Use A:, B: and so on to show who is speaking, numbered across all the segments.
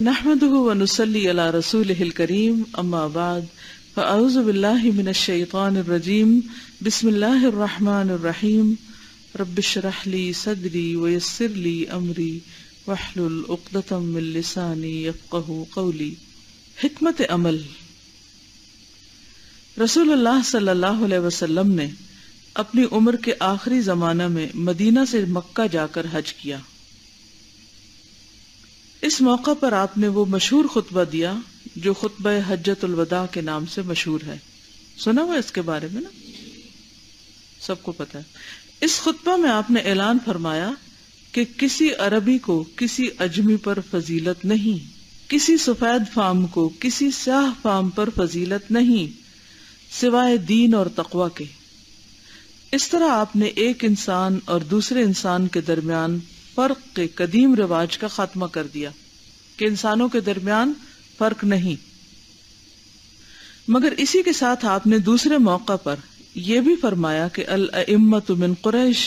A: نحمده ونصلي على رسوله الكريم اما بعد فاعوذ بالله من الشيطان الرجيم بسم الله الرحمن الرحيم رب اشرح لي صدري ويسر لي امري واحلل عقدة من لساني يفقهوا قولي۔ حکمت عمل۔ رسول اللہ صلی اللہ علیہ وسلم نے اپنی عمر کے آخری زمانہ میں مدینہ سے مکہ جا کر حج کیا۔ اس موقع پر آپ نے وہ مشہور خطبہ دیا جو خطبہ حجۃ الوداع کے نام سے مشہور ہے۔ سنا ہوا اس کے بارے میں نا، سب کو پتا ہے۔ اس خطبہ میں آپ نے اعلان فرمایا کہ کسی عربی کو کسی اجمی پر فضیلت نہیں، کسی سفید فام کو کسی سیاہ فام پر فضیلت نہیں، سوائے دین اور تقوی کے۔ اس طرح آپ نے ایک انسان اور دوسرے انسان کے درمیان فرق کے قدیم رواج کا خاتمہ کر دیا کہ انسانوں کے درمیان فرق نہیں۔ مگر اسی کے ساتھ آپ نے دوسرے موقع پر یہ بھی فرمایا کہ الائمۃ من قریش،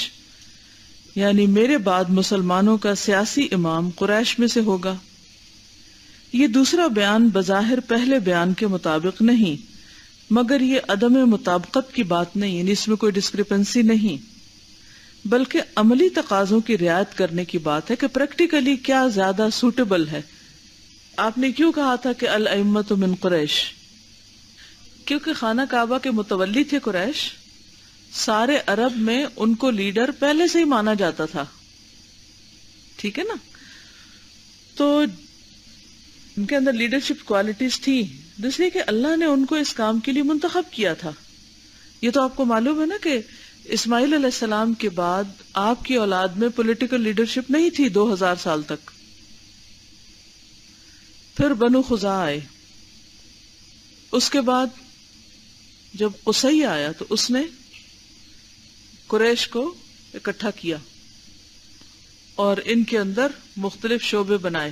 A: یعنی میرے بعد مسلمانوں کا سیاسی امام قریش میں سے ہوگا۔ یہ دوسرا بیان بظاہر پہلے بیان کے مطابق نہیں، مگر یہ عدم مطابقت کی بات نہیں، یعنی اس میں کوئی ڈسکرپنسی نہیں، بلکہ عملی تقاضوں کی رعایت کرنے کی بات ہے کہ پریکٹیکلی کیا زیادہ سوٹیبل ہے۔ آپ نے کیوں کہا تھا کہ الائمۃ من قریش؟ کیونکہ خانہ کعبہ کے متولی تھے قریش، سارے عرب میں ان کو لیڈر پہلے سے ہی مانا جاتا تھا، ٹھیک ہے نا؟ تو ان کے اندر لیڈرشپ کوالٹیز تھی، اس لیے کہ اللہ نے ان کو اس کام کے لیے منتخب کیا تھا۔ یہ تو آپ کو معلوم ہے نا کہ اسماعیل علیہ السلام کے بعد آپ کی اولاد میں پولیٹیکل لیڈرشپ نہیں تھی 2000 سال تک۔ پھر بنو خزاعہ آئے، اس کے بعد جب قصی آیا تو اس نے قریش کو اکٹھا کیا اور ان کے اندر مختلف شعبے بنائے،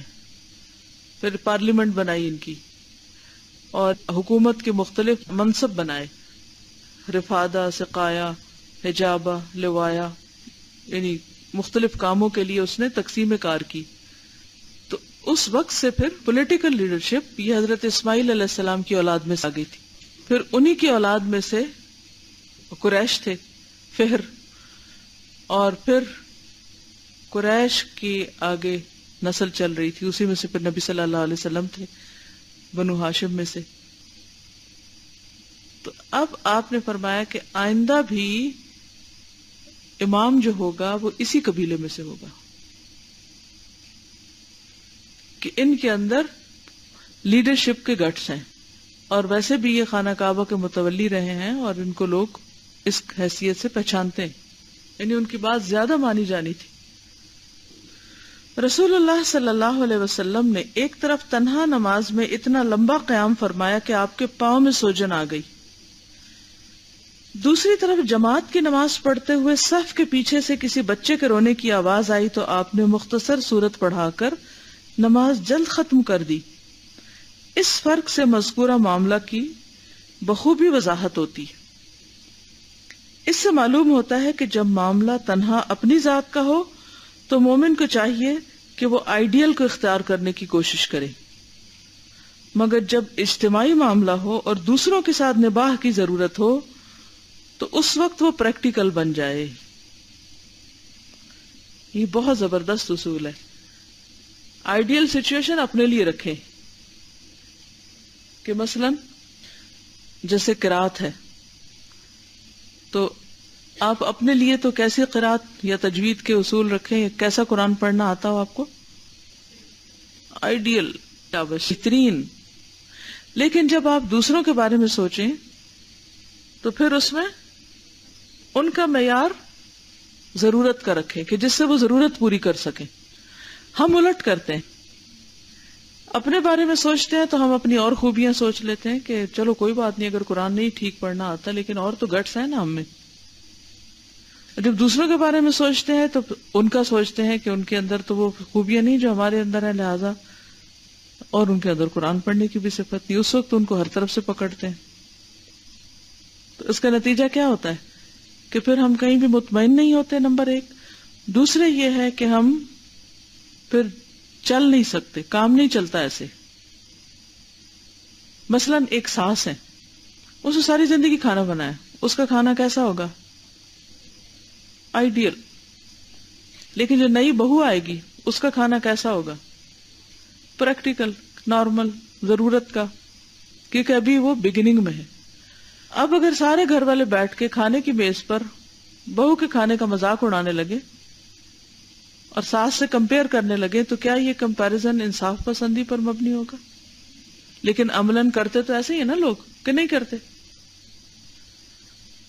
A: پھر پارلیمنٹ بنائی ان کی اور حکومت کے مختلف منصب بنائے، رفادہ، سقایا، حجابہ، لوایا، یعنی مختلف کاموں کے لیے اس نے تقسیم کار کی۔ تو اس وقت سے پھر پولیٹیکل لیڈرشپ یہ حضرت اسماعیل علیہ السلام کی اولاد میں آ گئی تھی۔ پھر انہی کی اولاد میں سے قریش تھے، فہر، اور پھر قریش کی آگے نسل چل رہی تھی، اسی میں سے پھر نبی صلی اللہ علیہ وسلم تھے بنو ہاشم میں سے۔ تو اب آپ نے فرمایا کہ آئندہ بھی امام جو ہوگا وہ اسی قبیلے میں سے ہوگا، کہ ان کے اندر لیڈرشپ کے گٹس ہیں، اور ویسے بھی یہ خانہ کعبہ کے متولی رہے ہیں اور ان کو لوگ اس حیثیت سے پہچانتے ہیں، یعنی ان کی بات زیادہ مانی جانی تھی۔ رسول اللہ صلی اللہ علیہ وسلم نے ایک طرف تنہا نماز میں اتنا لمبا قیام فرمایا کہ آپ کے پاؤں میں سوجن آ گئی، دوسری طرف جماعت کی نماز پڑھتے ہوئے صف کے پیچھے سے کسی بچے کے رونے کی آواز آئی تو آپ نے مختصر سورت پڑھا کر نماز جلد ختم کر دی۔ اس فرق سے مذکورہ معاملہ کی بخوبی وضاحت ہوتی ہے۔ اس سے معلوم ہوتا ہے کہ جب معاملہ تنہا اپنی ذات کا ہو تو مومن کو چاہیے کہ وہ آئیڈیل کو اختیار کرنے کی کوشش کرے، مگر جب اجتماعی معاملہ ہو اور دوسروں کے ساتھ نباہ کی ضرورت ہو تو اس وقت وہ پریکٹیکل بن جائے۔ یہ بہت زبردست اصول ہے۔ آئیڈیل سچویشن اپنے لیے رکھیں کہ مثلا جیسے قرات ہے تو آپ اپنے لیے تو کیسے قرات یا تجوید کے اصول رکھیں، کیسا قرآن پڑھنا آتا ہو آپ کو، آئیڈیل بہترین۔ لیکن جب آپ دوسروں کے بارے میں سوچیں تو پھر اس میں ان کا معیار ضرورت کا رکھیں کہ جس سے وہ ضرورت پوری کر سکیں۔ ہم الٹ کرتے ہیں، اپنے بارے میں سوچتے ہیں تو ہم اپنی اور خوبیاں سوچ لیتے ہیں کہ چلو کوئی بات نہیں، اگر قرآن نہیں ٹھیک پڑھنا آتا لیکن اور تو گٹس ہیں نا ہم میں۔ جب دوسروں کے بارے میں سوچتے ہیں تو ان کا سوچتے ہیں کہ ان کے اندر تو وہ خوبیاں نہیں جو ہمارے اندر ہیں، لہذا اور ان کے اندر قرآن پڑھنے کی بھی صفت نہیں، اس وقت ان کو ہر طرف سے پکڑتے ہیں۔ تو اس کا نتیجہ کیا ہوتا ہے کہ پھر ہم کہیں بھی مطمئن نہیں ہوتے، نمبر ایک۔ دوسرے یہ ہے کہ ہم پھر چل نہیں سکتے، کام نہیں چلتا ایسے. مثلاً ایک ساس ہے، اس نے ساری زندگی کھانا بنایا، اس کا کھانا کیسا ہوگا؟ آئیڈیل. لیکن جو نئی بہو آئے گی اس کا کھانا کیسا ہوگا؟ پریکٹیکل، نارمل، ضرورت کا، کیونکہ ابھی وہ بگننگ میں ہے. اب اگر سارے گھر والے بیٹھ کے کھانے کی میز پر بہو کے کھانے کا مذاق اڑانے لگے اور ساس سے کمپیئر کرنے لگے تو کیا یہ کمپیریزن انصاف پسندی پر مبنی ہوگا؟ لیکن عملاً کرتے تو ایسے ہی ہے نا لوگ، کہ نہیں کرتے؟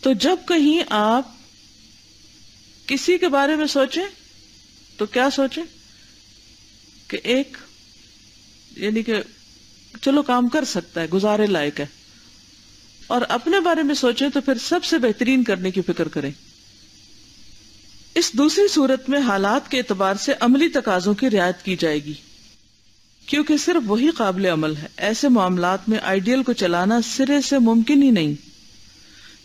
A: تو جب کہیں آپ کسی کے بارے میں سوچیں تو کیا سوچیں کہ ایک یعنی کہ چلو کام کر سکتا ہے، گزارے لائق ہے، اور اپنے بارے میں سوچیں تو پھر سب سے بہترین کرنے کی فکر کریں. اس دوسری صورت میں حالات کے اعتبار سے عملی تقاضوں کی رعایت کی جائے گی، کیونکہ صرف وہی قابل عمل ہے. ایسے معاملات میں آئیڈیل کو چلانا سرے سے ممکن ہی نہیں.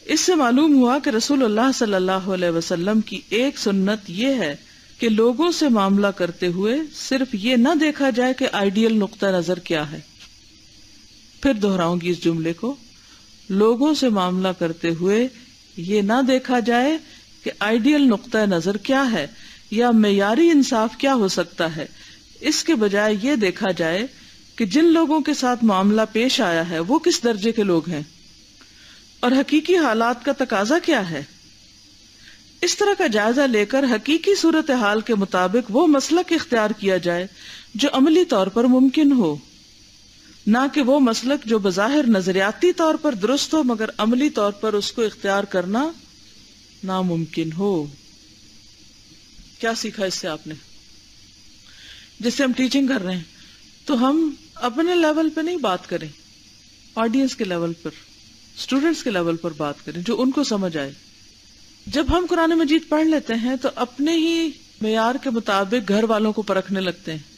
A: اس سے معلوم ہوا کہ رسول اللہ صلی اللہ علیہ وسلم کی ایک سنت یہ ہے کہ لوگوں سے معاملہ کرتے ہوئے صرف یہ نہ دیکھا جائے کہ آئیڈیل نقطہ نظر کیا ہے. پھر دہراؤں گی اس جملے کو، لوگوں سے معاملہ کرتے ہوئے یہ نہ دیکھا جائے کہ آئیڈیل نقطہ نظر کیا ہے یا معیاری انصاف کیا ہو سکتا ہے. اس کے بجائے یہ دیکھا جائے کہ جن لوگوں کے ساتھ معاملہ پیش آیا ہے وہ کس درجے کے لوگ ہیں اور حقیقی حالات کا تقاضا کیا ہے. اس طرح کا جائزہ لے کر حقیقی صورتحال کے مطابق وہ مسلک اختیار کیا جائے جو عملی طور پر ممکن ہو، نہ کہ وہ مسلک جو بظاہر نظریاتی طور پر درست ہو مگر عملی طور پر اس کو اختیار کرنا ناممکن ہو. کیا سیکھا اس سے آپ نے؟ جس سے ہم ٹیچنگ کر رہے ہیں تو ہم اپنے لیول پہ نہیں بات کریں، آڈینس کے لیول پر، اسٹوڈنٹس کے لیول پر بات کریں جو ان کو سمجھ آئے. جب ہم قرآن مجید پڑھ لیتے ہیں تو اپنے ہی معیار کے مطابق گھر والوں کو پرکھنے لگتے ہیں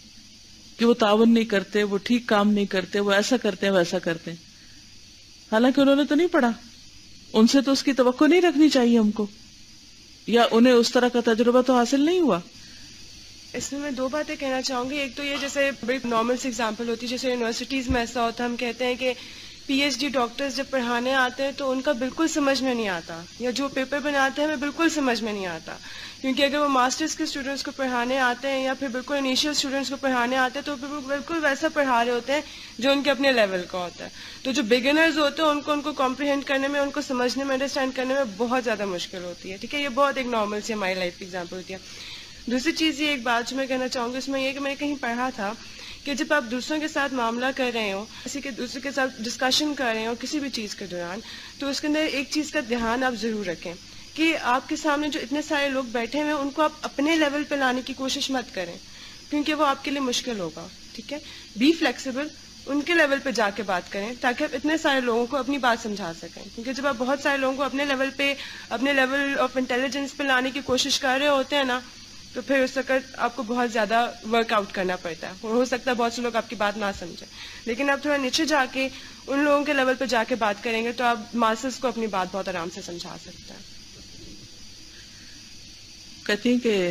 A: کہ وہ تعاون نہیں کرتے، وہ ٹھیک کام نہیں کرتے، وہ ایسا کرتے ہیں ویسا کرتے ہیں. حالانکہ انہوں نے تو نہیں پڑھا، ان سے تو اس کی توقع نہیں رکھنی چاہیے ہم کو، یا انہیں اس طرح کا تجربہ تو حاصل نہیں ہوا.
B: اس میں دو باتیں کہنا چاہوں گی. ایک تو یہ جیسے بڑی نارمل سی ایگزامپل ہوتی ہے، جیسے یونیورسٹیز میں ایسا ہوتا ہے، ہم کہتے ہیں کہ پی ایچ ڈی ڈاکٹرز جب پڑھانے آتے ہیں تو ان کا بالکل سمجھ میں نہیں آتا، یا جو پیپر بناتے ہیں ہمیں بالکل سمجھ میں نہیں آتا. کیونکہ اگر وہ ماسٹرز کے اسٹوڈنٹس کو پڑھانے آتے ہیں یا پھر بالکل انیشیل اسٹوڈنٹس کو پڑھانے آتے ہیں تو بالکل ویسا پڑھا رہے ہوتے ہیں جو ان کے اپنے لیول کا ہوتا ہے. تو جو بگنرز ہوتے ہیں ان کو کمپریہینڈ کرنے میں، ان کو سمجھنے میں، انڈرسٹینڈ کرنے میں بہت زیادہ مشکل ہوتی ہے. ٹھیک ہے، یہ بہت ایک نارمل سی ہماری لائف کی ایگزامپل ہوتی ہے. دوسری چیز یہ ایک بات جو میں کہنا چاہوں گی اس میں یہ کہ میں نے کہیں پڑھا تھا کہ جب آپ دوسروں کے ساتھ معاملہ کر رہے ہو، کسی کے دوسرے کے ساتھ ڈسکشن کر رہے ہو کسی بھی چیز کے دوران، تو اس کے اندر ایک چیز کا دھیان آپ ضرور رکھیں کہ آپ کے سامنے جو اتنے سارے لوگ بیٹھے ہوئے ہیں ان کو آپ اپنے لیول پہ لانے کی کوشش مت کریں، کیونکہ وہ آپ کے لیے مشکل ہوگا. ٹھیک ہے، بی فلیکسیبل، ان کے لیول پہ جا کے بات کریں تاکہ آپ اتنے سارے لوگوں کو اپنی بات سمجھا سکیں. کیونکہ جب آپ بہت سارے لوگوں کو اپنے لیول پہ، اپنے لیول آف انٹیلیجنس پہ لانے کی کوشش کر رہے ہوتے ہیں نا، تو پھر اس وقت آپ کو بہت زیادہ ورک آؤٹ کرنا پڑتا ہے. ہو سکتا ہے بہت سے لوگ آپ کی بات نہ سمجھیں، لیکن آپ تھوڑا نیچے جا کے ان لوگوں کے لیول پہ جا کے بات کریں گے تو آپ ماسز کو اپنی بات بہت آرام سے سمجھا سکتے ہیں.
A: کہتی ہیں کہ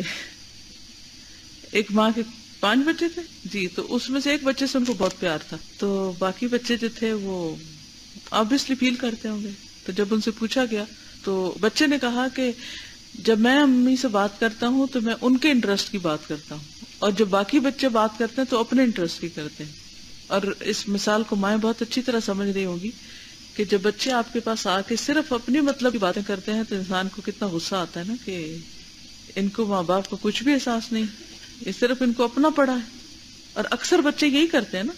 A: ایک ماں کے 5 بچے تھے جی، تو اس میں سے ایک بچے سے ان کو بہت پیار تھا، تو باقی بچے جو تھے وہ آبویسلی فیل کرتے ہوں گے. تو جب ان سے پوچھا گیا تو بچے نے کہا کہ جب میں امی سے بات کرتا ہوں تو میں ان کے انٹرسٹ کی بات کرتا ہوں، اور جب باقی بچے بات کرتے ہیں تو اپنے انٹرسٹ کی کرتے ہیں. اور اس مثال کو مائیں بہت اچھی طرح سمجھ رہی ہوں گی کہ جب بچے آپ کے پاس آ کے صرف اپنی مطلب کی باتیں کرتے ہیں تو انسان کو کتنا غصہ آتا ہے نا کہ ان کو ماں باپ کو کچھ بھی احساس نہیں، یہ صرف ان کو اپنا پڑا ہے. اور اکثر بچے یہی کرتے ہیں نا،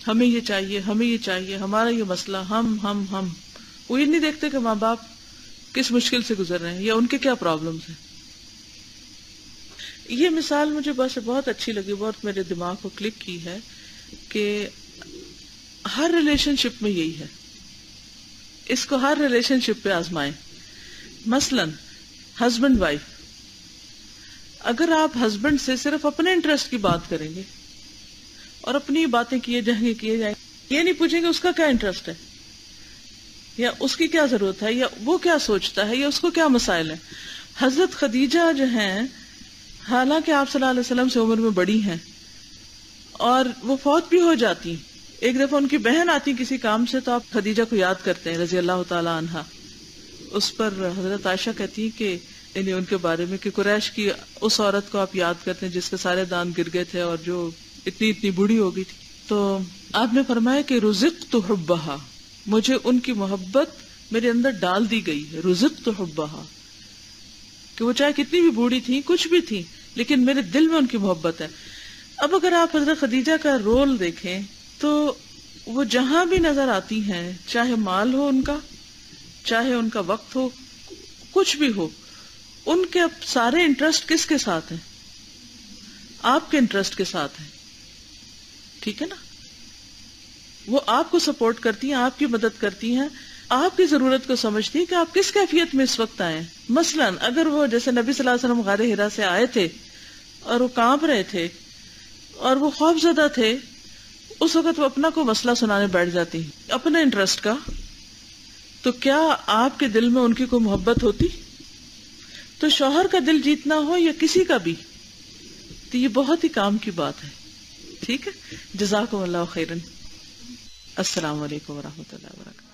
A: ہمیں یہ چاہیے، ہمیں یہ چاہیے، ہمارا یہ مسئلہ، ہم وہ یہ نہیں دیکھتے کہ ماں باپ کس مشکل سے گزر رہے ہیں یا ان کے کیا پرابلمز ہیں. یہ مثال مجھے بس بہت اچھی لگی، بہت میرے دماغ کو کلک کی ہے کہ ہر ریلیشن شپ میں یہی ہے، اس کو ہر ریلیشن شپ پہ آزمائیں. مثلا ہسبینڈ وائف، اگر آپ ہسبینڈ سے صرف اپنے انٹرسٹ کی بات کریں گے اور اپنی باتیں کیے جائیں گے، یہ نہیں پوچھیں گے اس کا کیا انٹرسٹ ہے یا اس کی کیا ضرورت ہے یا وہ کیا سوچتا ہے یا اس کو کیا مسائل ہیں. حضرت خدیجہ جو ہیں، حالانکہ آپ صلی اللہ علیہ وسلم سے عمر میں بڑی ہیں، اور وہ فوت بھی ہو جاتی. ایک دفعہ ان کی بہن آتی کسی کام سے تو آپ خدیجہ کو یاد کرتے ہیں رضی اللہ تعالی عنہا. اس پر حضرت عائشہ کہتی ہیں کہ یعنی ان کے بارے میں کہ قریش کی اس عورت کو آپ یاد کرتے ہیں جس کے سارے دانت گر گئے تھے اور جو اتنی بوڑھی ہو گئی تھی. تو آپ نے فرمایا کہ رزقت حبھا، مجھے ان کی محبت میرے اندر ڈال دی گئی ہے. رزقت حبھا کہ وہ چاہے کتنی بھی بوڑھی تھی کچھ بھی تھی لیکن میرے دل میں ان کی محبت ہے. اب اگر آپ حضرت خدیجہ کا رول دیکھیں تو وہ جہاں بھی نظر آتی ہیں، چاہے مال ہو ان کا، چاہے ان کا وقت ہو، کچھ بھی ہو، ان کے اب سارے انٹرسٹ کس کے ساتھ ہیں؟ آپ کے انٹرسٹ کے ساتھ ہیں. ٹھیک ہے نا؟ وہ آپ کو سپورٹ کرتی ہیں، آپ کی مدد کرتی ہیں، آپ کی ضرورت کو سمجھتی ہیں کہ آپ کس کیفیت میں اس وقت آئے. مثلا اگر وہ جیسے نبی صلی اللہ علیہ وسلم غار حرا سے آئے تھے اور وہ کانپ رہے تھے اور وہ خوف زدہ تھے، اس وقت وہ اپنا کوئی مسئلہ سنانے بیٹھ جاتی ہیں اپنے انٹرسٹ کا، تو کیا آپ کے دل میں ان کی کوئی محبت ہوتی؟ تو شوہر کا دل جیتنا ہو یا کسی کا بھی تو یہ بہت ہی کام کی بات ہے. ٹھیک ہے، جزاکم اللہ خیرن. السلام علیکم ورحمۃ اللہ وبرکاتہ.